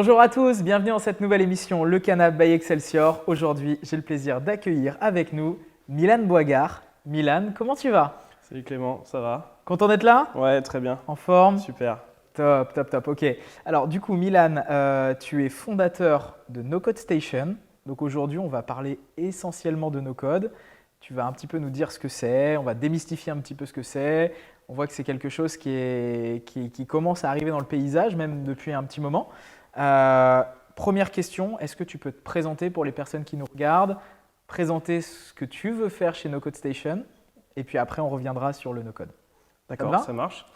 Bonjour à tous, bienvenue dans cette nouvelle émission Le Canap by Excelsior. Aujourd'hui, j'ai le plaisir d'accueillir avec nous Milan Boigard. Milan, comment tu vas? Salut Clément, ça va? Content d'être là? Ouais, très bien. En forme? Super. Top, top, top. Ok. Alors du coup, Milan, tu es fondateur de No Code Station. Donc aujourd'hui, on va parler essentiellement de No Code. Tu vas un petit peu nous dire ce que c'est, on va démystifier un petit peu ce que c'est. On voit que c'est quelque chose qui commence à arriver dans le paysage, même depuis un petit moment. Première question, est-ce que tu peux te présenter pour les personnes qui nous regardent, présenter ce que tu veux faire chez No Code Station, et puis après, on reviendra sur le No Code. D'accord, ça marche.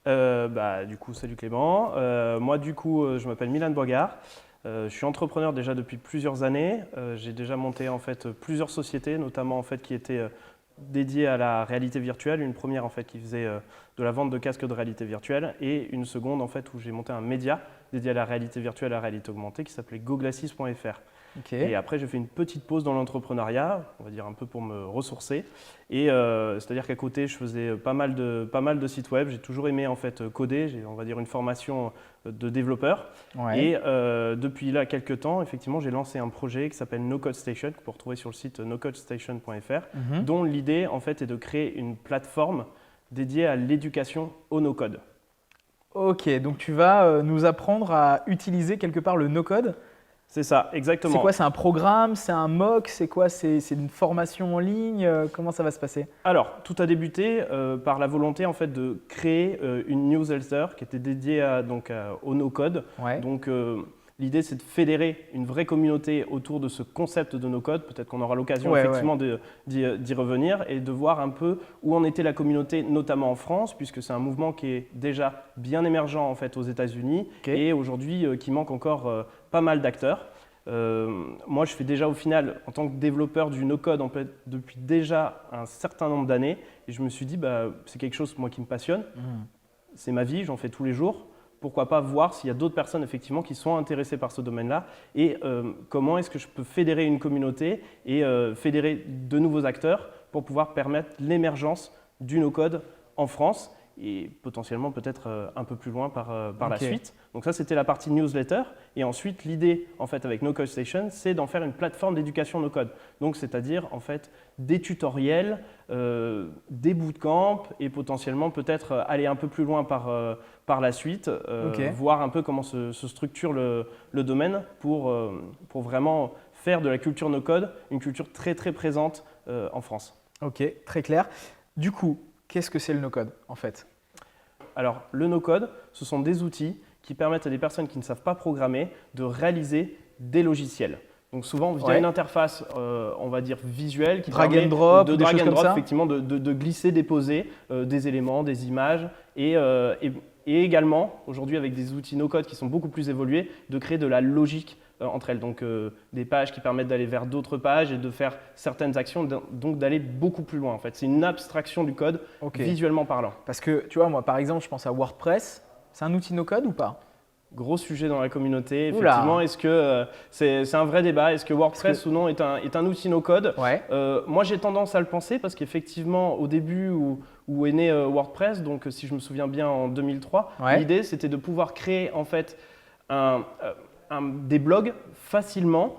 Du coup, salut Clément. Moi, du coup, je m'appelle Milan Boigard. Je suis entrepreneur déjà depuis plusieurs années. J'ai déjà monté en fait plusieurs sociétés, notamment en fait qui étaient dédiées à la réalité virtuelle. Une première en fait qui faisait de la vente de casques de réalité virtuelle et une seconde en fait où j'ai monté un média dédié à la réalité virtuelle et à la réalité augmentée qui s'appelait goglassis.fr. Okay. Et après, j'ai fait une petite pause dans l'entrepreneuriat, on va dire un peu pour me ressourcer. Et c'est-à-dire qu'à côté, je faisais pas mal de sites web. J'ai toujours aimé en fait coder. J'ai, on va dire, une formation de développeur. Ouais. Et depuis là quelques temps, effectivement, j'ai lancé un projet qui s'appelle No Code Station, que vous pouvez retrouver sur le site nocodestation.fr, dont l'idée en fait est de créer une plateforme dédiée à l'éducation au no-code. Ok, donc tu vas nous apprendre à utiliser quelque part le no-code. C'est ça, exactement. C'est quoi? C'est un programme? C'est un MOOC? C'est quoi? C'est une formation en ligne? Comment ça va se passer? Alors, tout a débuté par la volonté en fait de créer une newsletter qui était dédiée au no-code. Ouais. Donc, l'idée, c'est de fédérer une vraie communauté autour de ce concept de no-code. Peut-être qu'on aura l'occasion effectivement d'y revenir et de voir un peu où en était la communauté, notamment en France, puisque c'est un mouvement qui est déjà bien émergent en fait aux États-Unis et aujourd'hui qui manque encore pas mal d'acteurs. Moi, je fais déjà au final, en tant que développeur du no-code depuis déjà un certain nombre d'années, et je me suis dit, c'est quelque chose moi qui me passionne, c'est ma vie, j'en fais tous les jours. Pourquoi pas voir s'il y a d'autres personnes effectivement qui sont intéressées par ce domaine-là et comment est-ce que je peux fédérer une communauté et fédérer de nouveaux acteurs pour pouvoir permettre l'émergence du no-code en France et potentiellement peut-être un peu plus loin par la suite. Donc ça, c'était la partie newsletter. Et ensuite, l'idée en fait avec No Code Station, c'est d'en faire une plateforme d'éducation no-code. Donc c'est-à-dire en fait des tutoriels, des bootcamps et potentiellement peut-être aller un peu plus loin par la suite, voir un peu comment se structure le domaine pour vraiment faire de la culture no-code une culture très très présente en France. Ok, très clair. Du coup, qu'est-ce que c'est le no-code en fait? Alors, le no-code, ce sont des outils qui permettent à des personnes qui ne savent pas programmer de réaliser des logiciels. Donc souvent via une interface, on va dire visuelle, qui drag permet and drop, de des drag choses and comme drop, ça. effectivement, de glisser, déposer des éléments, des images et également, aujourd'hui avec des outils no-code qui sont beaucoup plus évolués, de créer de la logique entre elles. Donc des pages qui permettent d'aller vers d'autres pages et de faire certaines actions, donc d'aller beaucoup plus loin en fait. C'est une abstraction du code visuellement parlant. Parce que tu vois, moi par exemple, je pense à WordPress. C'est un outil no-code ou pas? Gros sujet dans la communauté, effectivement. Est-ce que c'est un vrai débat? Est-ce que WordPress ou non est un outil no-code? Moi, j'ai tendance à le penser parce qu'effectivement, au début où est né WordPress, donc si je me souviens bien en 2003, l'idée c'était de pouvoir créer en fait des blogs facilement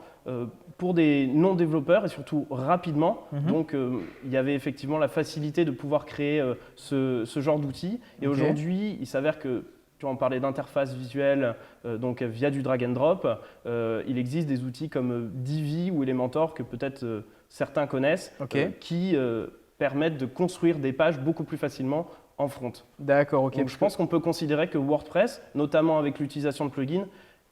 pour des non-développeurs et surtout rapidement. Donc, il y avait effectivement la facilité de pouvoir créer ce genre d'outils. Et aujourd'hui, il s'avère que on parlait d'interface visuelle donc via du drag and drop. Il existe des outils comme Divi ou Elementor que peut-être certains connaissent qui permettent de construire des pages beaucoup plus facilement en front. D'accord, ok. Donc, je pense qu'on peut considérer que WordPress, notamment avec l'utilisation de plugins,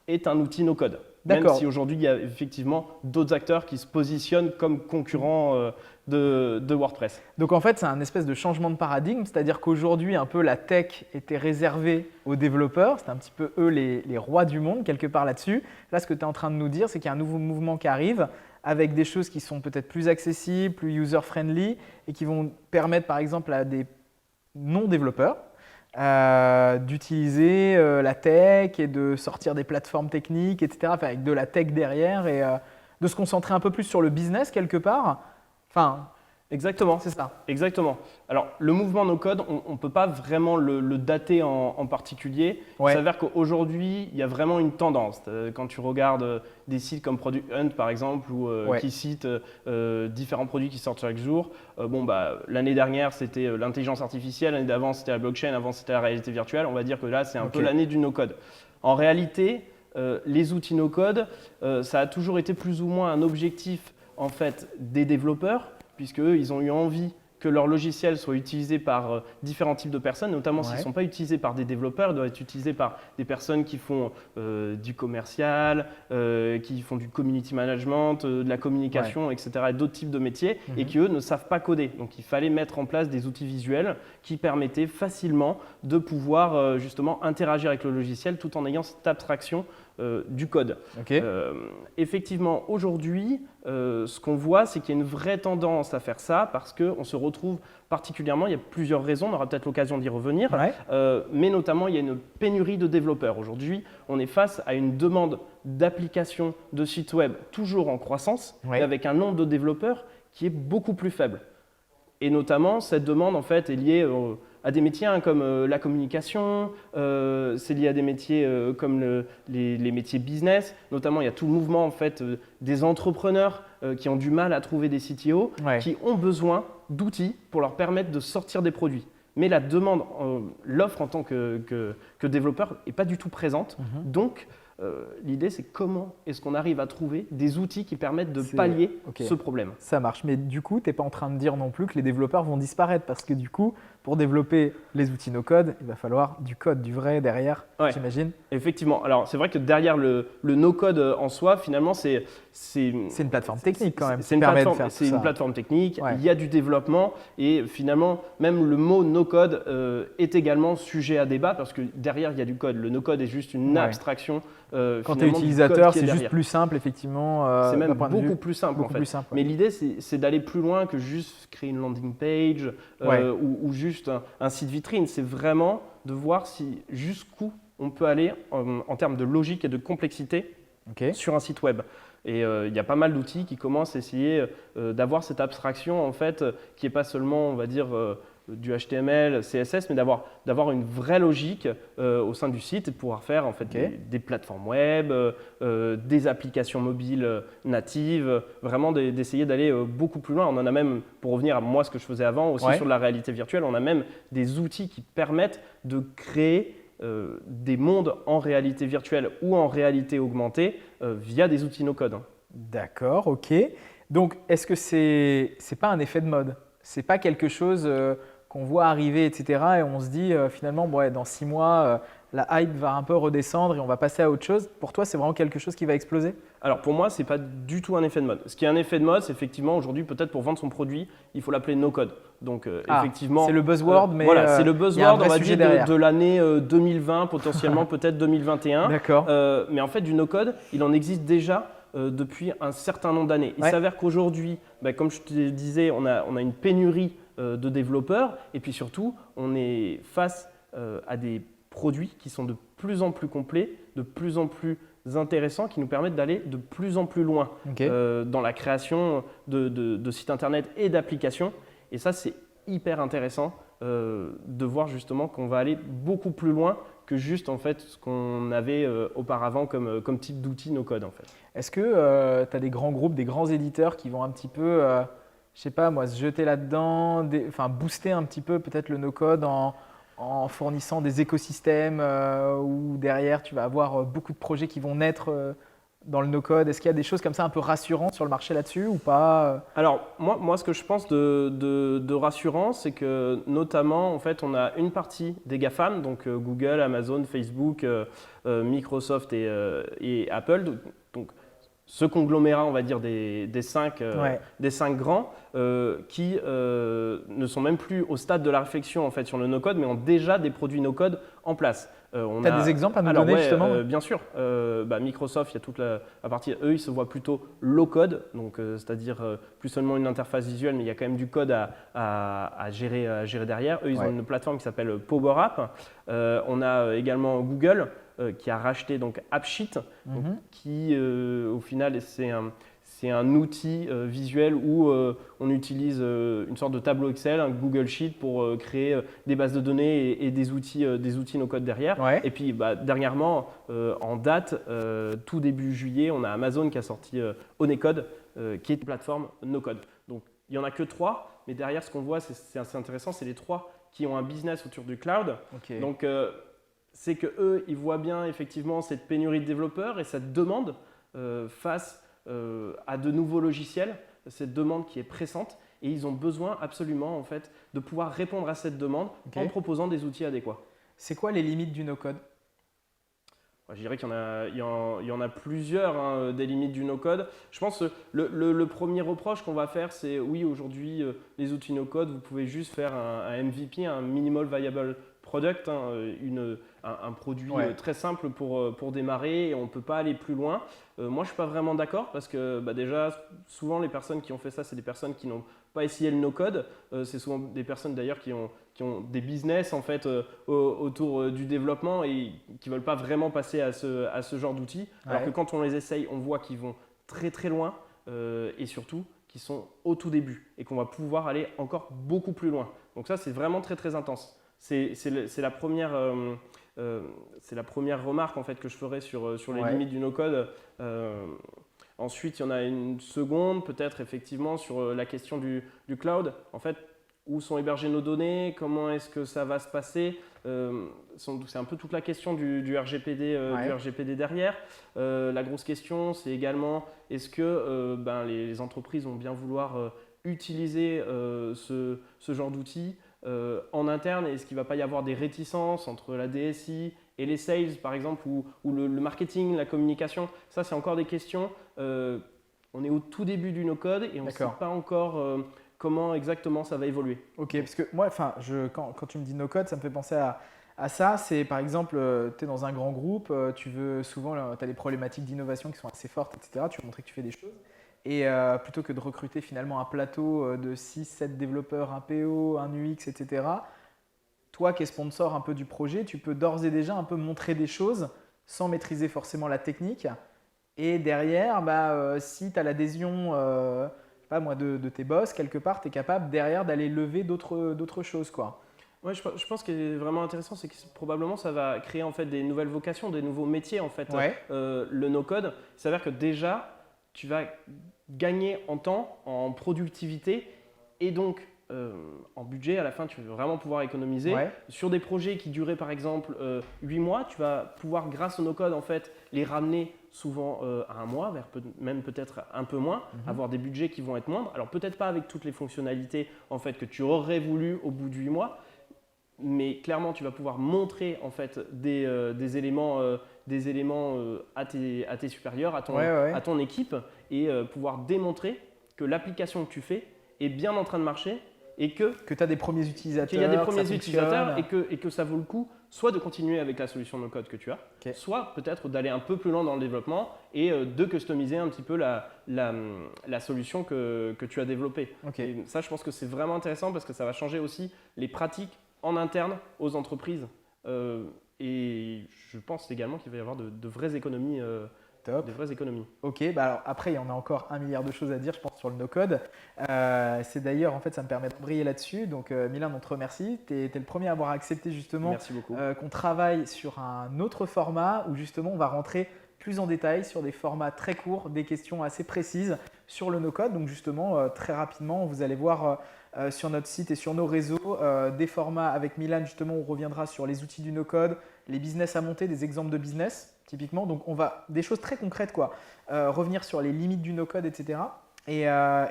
est un outil no-code. Même si aujourd'hui, il y a effectivement d'autres acteurs qui se positionnent comme concurrents de WordPress. Donc en fait, c'est un espèce de changement de paradigme, c'est-à-dire qu'aujourd'hui, un peu la tech était réservée aux développeurs, c'était un petit peu eux les rois du monde, quelque part là-dessus. Là, ce que tu es en train de nous dire, c'est qu'il y a un nouveau mouvement qui arrive avec des choses qui sont peut-être plus accessibles, plus user-friendly et qui vont permettre par exemple à des non-développeurs d'utiliser la tech et de sortir des plateformes techniques, etc., avec de la tech derrière et de se concentrer un peu plus sur le business quelque part. Enfin, Exactement. C'est ça. Exactement. Alors, le mouvement no-code, on ne peut pas vraiment le dater en particulier. Ouais. Il s'avère qu'aujourd'hui, il y a vraiment une tendance. Quand tu regardes des sites comme Product Hunt, par exemple, ou qui citent différents produits qui sortent chaque jour, l'année dernière, c'était l'intelligence artificielle, l'année d'avant, c'était la blockchain, avant, c'était la réalité virtuelle. On va dire que là, c'est un peu l'année du no-code. En réalité, les outils no-code, ça a toujours été plus ou moins un objectif en fait, des développeurs, puisqu'eux, ils ont eu envie que leur logiciel soit utilisé par différents types de personnes, notamment s'ils ne sont pas utilisés par des développeurs, ils doivent être utilisés par des personnes qui font du commercial, qui font du community management, de la communication, etc., et d'autres types de métiers, et qui, eux, ne savent pas coder. Donc, il fallait mettre en place des outils visuels qui permettaient facilement de pouvoir justement interagir avec le logiciel tout en ayant cette abstraction du code. Effectivement, aujourd'hui, ce qu'on voit, c'est qu'il y a une vraie tendance à faire ça parce qu'on se retrouve particulièrement, il y a plusieurs raisons, on aura peut-être l'occasion d'y revenir, mais notamment il y a une pénurie de développeurs. Aujourd'hui, on est face à une demande d'applications de sites web toujours en croissance, et avec un nombre de développeurs qui est beaucoup plus faible. Et notamment, cette demande en fait, est liée à des métiers comme la communication, c'est lié à des métiers comme les métiers business. Notamment, il y a tout le mouvement en fait, des entrepreneurs qui ont du mal à trouver des CTO, qui ont besoin d'outils pour leur permettre de sortir des produits. Mais la demande, l'offre en tant que développeur n'est pas du tout présente. Donc, l'idée, c'est comment est-ce qu'on arrive à trouver des outils qui permettent de pallier ce problème. Ça marche, mais du coup, tu n'es pas en train de dire non plus que les développeurs vont disparaître parce que du coup, pour développer les outils no-code, il va falloir du code, du vrai derrière, j'imagine. Effectivement. Alors, c'est vrai que derrière le no-code en soi, finalement, c'est une plateforme technique quand même. C'est une plateforme technique, il y a du développement et finalement, même le mot no-code est également sujet à débat parce que derrière, il y a du code. Le no-code est juste une abstraction. Quand tu es utilisateur, c'est juste plus simple, effectivement. C'est même beaucoup plus simple, en fait. Mais l'idée, c'est d'aller plus loin que juste créer une landing page ou juste un site vitrine. C'est vraiment de voir jusqu'où on peut aller en termes de logique et de complexité sur un site web. Et il y a pas mal d'outils qui commencent à essayer d'avoir cette abstraction, en fait, qui n'est pas seulement, on va dire, du HTML, CSS, mais d'avoir une vraie logique au sein du site et de pouvoir faire en fait, des plateformes web, des applications mobiles natives, vraiment d'essayer d'aller beaucoup plus loin. On en a même, pour revenir à moi ce que je faisais avant, aussi sur la réalité virtuelle, on a même des outils qui permettent de créer des mondes en réalité virtuelle ou en réalité augmentée via des outils no-code. D'accord, ok. Donc, est-ce que c'est pas un effet de mode? C'est pas quelque chose qu'on voit arriver, etc. Et on se dit finalement, dans 6 mois, la hype va un peu redescendre et on va passer à autre chose. Pour toi, c'est vraiment quelque chose qui va exploser? Alors pour moi, ce n'est pas du tout un effet de mode. Ce qui est un effet de mode, c'est effectivement aujourd'hui, peut-être pour vendre son produit, il faut l'appeler no-code. Donc effectivement, c'est le buzzword, mais voilà, c'est le buzzword, on va dire, de l'année 2020, potentiellement peut-être 2021. D'accord. Mais en fait, du no-code, il en existe déjà depuis un certain nombre d'années. Il s'avère qu'aujourd'hui, comme je te disais, on a une pénurie de développeurs et puis surtout, on est face à des produits qui sont de plus en plus complets, de plus en plus intéressants, qui nous permettent d'aller de plus en plus loin dans la création de sites internet et d'applications. Et ça, c'est hyper intéressant de voir justement qu'on va aller beaucoup plus loin que juste en fait, ce qu'on avait auparavant comme type d'outil no-code. En fait. Est-ce que tu as des grands groupes, des grands éditeurs qui vont un petit peu, je sais pas moi, se jeter là-dedans, booster un petit peu peut-être le no-code en fournissant des écosystèmes où derrière tu vas avoir beaucoup de projets qui vont naître dans le no-code? Est-ce qu'il y a des choses comme ça un peu rassurantes sur le marché là-dessus ou pas? Alors moi, ce que je pense de rassurant, c'est que notamment en fait, on a une partie des GAFAM, donc Google, Amazon, Facebook, Microsoft et Apple, donc ce conglomérat, on va dire, des 5 grands qui ne sont même plus au stade de la réflexion en fait, sur le no-code, mais ont déjà des produits no-code en place. Tu as des exemples à nous donner justement? Bien sûr. Microsoft, il y a toute la partie, eux, ils se voient plutôt low-code, donc c'est-à-dire plus seulement une interface visuelle, mais il y a quand même du code à gérer derrière. Eux, ils ont une plateforme qui s'appelle Power App. On a également Google qui a racheté donc AppSheet, donc, qui au final c'est c'est un outil visuel où on utilise une sorte de tableau Excel, un Google Sheet pour créer des bases de données et des outils no-code derrière. Ouais. Et puis dernièrement, en date, tout début juillet, on a Amazon qui a sorti Honeycode, qui est une plateforme no-code. Donc il n'y en a que 3, mais derrière ce qu'on voit, c'est assez intéressant, c'est les 3 qui ont un business autour du cloud. Okay. Donc c'est qu'eux, ils voient bien effectivement cette pénurie de développeurs et cette demande face à de nouveaux logiciels, cette demande qui est pressante, et ils ont besoin absolument en fait, de pouvoir répondre à cette demande en proposant des outils adéquats. C'est quoi les limites du no-code? Je dirais qu'il y en a plusieurs, hein, des limites du no-code. Je pense que le premier reproche qu'on va faire, c'est oui, aujourd'hui, les outils no-code, vous pouvez juste faire un MVP, un Minimal Viable Product, hein, un produit très simple pour démarrer, et on ne peut pas aller plus loin. Moi, je ne suis pas vraiment d'accord parce que déjà, souvent, les personnes qui ont fait ça, c'est des personnes qui n'ont pas essayé le no-code. C'est souvent des personnes d'ailleurs qui ont des business en fait, autour du développement et qui ne veulent pas vraiment passer à ce genre d'outils. Alors que quand on les essaye, on voit qu'ils vont très très loin et surtout qu'ils sont au tout début et qu'on va pouvoir aller encore beaucoup plus loin. Donc ça, c'est vraiment très très intense. C'est la première remarque en fait, que je ferai sur les limites du no-code. Ensuite, il y en a une seconde, peut-être effectivement sur la question du cloud. En fait, où sont hébergées nos données? Comment est-ce que ça va se passer? C'est un peu toute la question du RGPD, du RGPD derrière. La grosse question, c'est également est-ce que les entreprises vont bien vouloir utiliser ce genre d'outils en interne? Est-ce qu'il ne va pas y avoir des réticences entre la DSI et les sales, par exemple, ou le marketing, la communication? Ça, c'est encore des questions. On est au tout début du no-code et on ne sait pas encore comment exactement ça va évoluer. Ok, parce que moi, quand tu me dis no-code, ça me fait penser à ça. C'est par exemple, tu es dans un grand groupe, tu as des problématiques d'innovation qui sont assez fortes, etc. Tu veux montrer que tu fais des choses. Et plutôt que de recruter finalement un plateau de 6-7 développeurs, un PO, un UX, etc., toi qui es sponsor un peu du projet, tu peux d'ores et déjà un peu montrer des choses sans maîtriser forcément la technique. Et derrière, si tu as l'adhésion de tes boss, quelque part, tu es capable derrière d'aller lever d'autres choses, quoi. Ouais, je pense ce qui est vraiment intéressant, c'est que probablement ça va créer en fait des nouvelles vocations, des nouveaux métiers en fait. Le no-code, il s'avère que déjà, tu vas gagner en temps, en productivité et donc en budget. À la fin, tu vas vraiment pouvoir économiser. Sur des projets qui duraient par exemple 8 mois, tu vas pouvoir, grâce au no-code, en fait, les ramener souvent à un mois, même peut-être un peu moins, avoir des budgets qui vont être moindres. Alors peut-être pas avec toutes les fonctionnalités en fait, que tu aurais voulu au bout de 8 mois, mais clairement, tu vas pouvoir montrer en fait, des éléments à tes supérieurs, à ton équipe, et pouvoir démontrer que l'application que tu fais est bien en train de marcher et que tu as des premiers utilisateurs, qu'il y a des premiers utilisateurs et que ça vaut le coup soit de continuer avec la solution no-code que tu as, soit peut-être d'aller un peu plus loin dans le développement et de customiser un petit peu la solution que tu as développée. Et ça, je pense que c'est vraiment intéressant parce que ça va changer aussi les pratiques en interne aux entreprises. Et je pense également qu'il va y avoir de vraies économies. Des vraies économies. Ok, alors après, il y en a encore 1 milliard de choses à dire, je pense, sur le no-code. C'est d'ailleurs, en fait, ça me permet de briller là-dessus. Donc, Milan, on te remercie. Tu es le premier à avoir accepté justement qu'on travaille sur un autre format où justement, on va rentrer plus en détail sur des formats très courts, des questions assez précises sur le no-code. Donc, justement, très rapidement, vous allez voir sur notre site et sur nos réseaux des formats avec Milan, justement, on reviendra sur les outils du no-code, les business à monter, des exemples de business. Typiquement, donc on va des choses très concrètes, quoi. Revenir sur les limites du no-code, etc. Et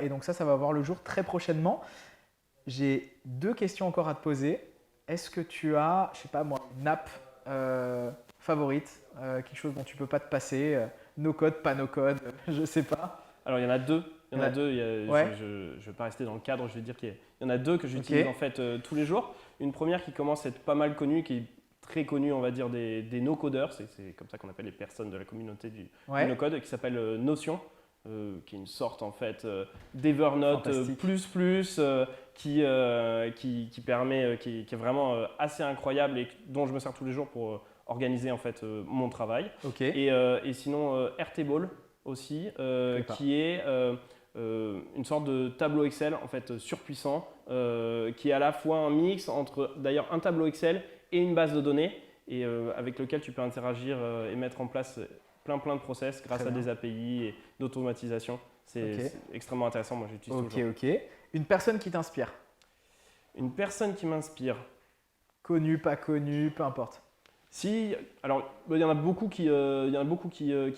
donc ça va voir le jour très prochainement. J'ai 2 questions encore à te poser. Est-ce que tu as, je sais pas moi, une app favorite, quelque chose dont tu peux pas te passer, no-code, pas no-code, je sais pas. Alors il y en a 2. Je ne vais pas rester dans le cadre, je vais dire qu'il y en a 2 que j'utilise en fait tous les jours. Une première qui commence à être pas mal connue, qui est très connu, on va dire, des no-codeurs, c'est comme ça qu'on appelle les personnes de la communauté du no-code, qui s'appelle Notion, qui est une sorte en fait d'Evernote qui permet, qui est vraiment assez incroyable et dont je me sers tous les jours pour organiser en fait mon travail. Et sinon Airtable, aussi, qui est une sorte de tableau Excel en fait surpuissant, qui est à la fois un mix entre d'ailleurs un tableau Excel et une base de données, et avec lequel tu peux interagir et mettre en place plein de process grâce à des API et d'automatisation. C'est extrêmement intéressant, moi j'utilise toujours. Ok. Une personne qui t'inspire? Une personne qui m'inspire. Connue, pas connue, peu importe. Si, alors il y en a beaucoup qui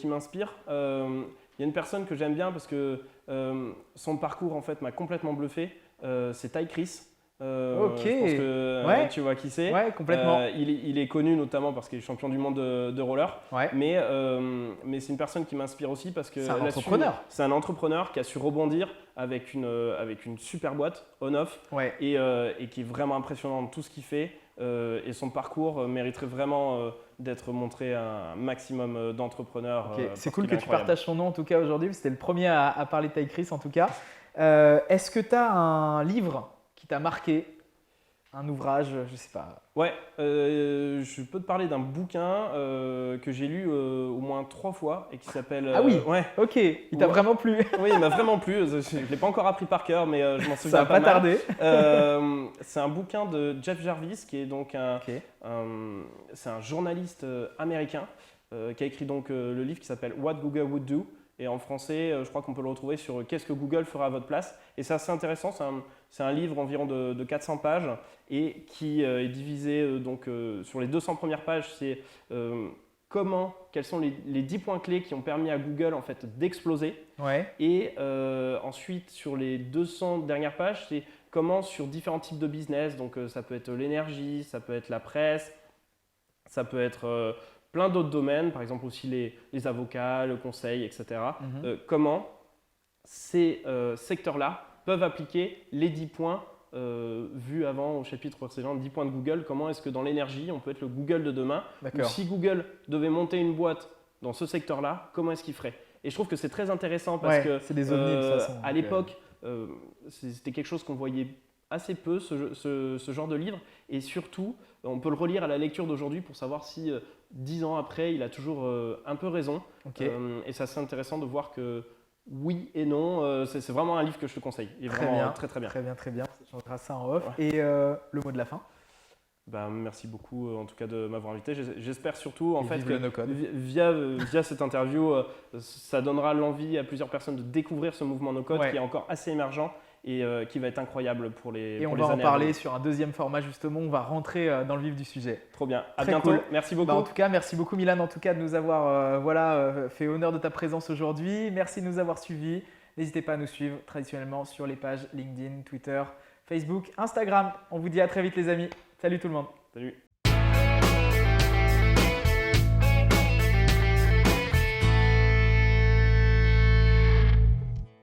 m'inspirent. Il y a une personne que j'aime bien parce que son parcours en fait m'a complètement bluffé. C'est Ty Chris. Je pense que tu vois qui c'est. Ouais, complètement. Il est connu notamment parce qu'il est champion du monde de roller. Ouais. Mais c'est une personne qui m'inspire aussi parce que c'est un entrepreneur. C'est un entrepreneur qui a su rebondir avec une super boîte on-off et qui est vraiment impressionnant dans tout ce qu'il fait. Et son parcours mériterait vraiment d'être montré à un maximum d'entrepreneurs. C'est cool que tu partages son nom en tout cas aujourd'hui. C'était le premier à parler de Ty Chris en tout cas. Est-ce que tu as un livre qui t'a marqué? Un ouvrage, je sais pas. Ouais, je peux te parler d'un bouquin que j'ai lu au moins 3 fois et qui s'appelle… Ah oui, ouais. Ok, il t'a vraiment plu. Oui, il m'a vraiment plu. Je ne l'ai pas encore appris par cœur, mais je m'en souviens Ça va pas tarder. C'est un bouquin de Jeff Jarvis, qui est donc c'est un journaliste américain qui a écrit donc le livre qui s'appelle What Google Would Do. Et en français, je crois qu'on peut le retrouver sur Qu'est-ce que Google fera à votre place. Et c'est assez intéressant, c'est un livre environ de 400 pages et qui est divisé donc, sur les 200 premières pages, c'est quels sont les 10 points clés qui ont permis à Google en fait, d'exploser. Ouais. Et ensuite, sur les 200 dernières pages, c'est comment sur différents types de business, donc ça peut être l'énergie, ça peut être la presse, ça peut être… plein d'autres domaines, par exemple aussi les avocats, le conseil, etc. Comment ces secteurs-là peuvent appliquer les 10 points vus avant au chapitre précédent, 10 points de Google. Comment est-ce que dans l'énergie, on peut être le Google de demain? Ou si Google devait monter une boîte dans ce secteur-là, comment est-ce qu'il ferait? Et je trouve que c'est très intéressant parce que c'est des ovnis de toute façon. À l'époque, c'était quelque chose qu'on voyait assez peu, ce genre de livre. Et surtout, on peut le relire à la lecture d'aujourd'hui pour savoir si 10 ans après, il a toujours un peu raison. Et c'est assez intéressant de voir que oui et non, c'est vraiment un livre que je te conseille. Il est vraiment bien. Très bien. Très bien, ça changera ça en off. Ouais. Et le mot de la fin? Merci beaucoup en tout cas de m'avoir invité. J'espère surtout en fait que via cette interview, ça donnera l'envie à plusieurs personnes de découvrir ce mouvement no-code qui est encore assez émergent et qui va être incroyable pour les années à venir. Et on va en parler sur un deuxième format justement, on va rentrer dans le vif du sujet. Trop bien, à bientôt, cool. Merci beaucoup. En tout cas, merci beaucoup Milan en tout cas de nous avoir fait honneur de ta présence aujourd'hui. Merci de nous avoir suivis. N'hésitez pas à nous suivre traditionnellement sur les pages LinkedIn, Twitter, Facebook, Instagram. On vous dit à très vite les amis. Salut tout le monde. Salut.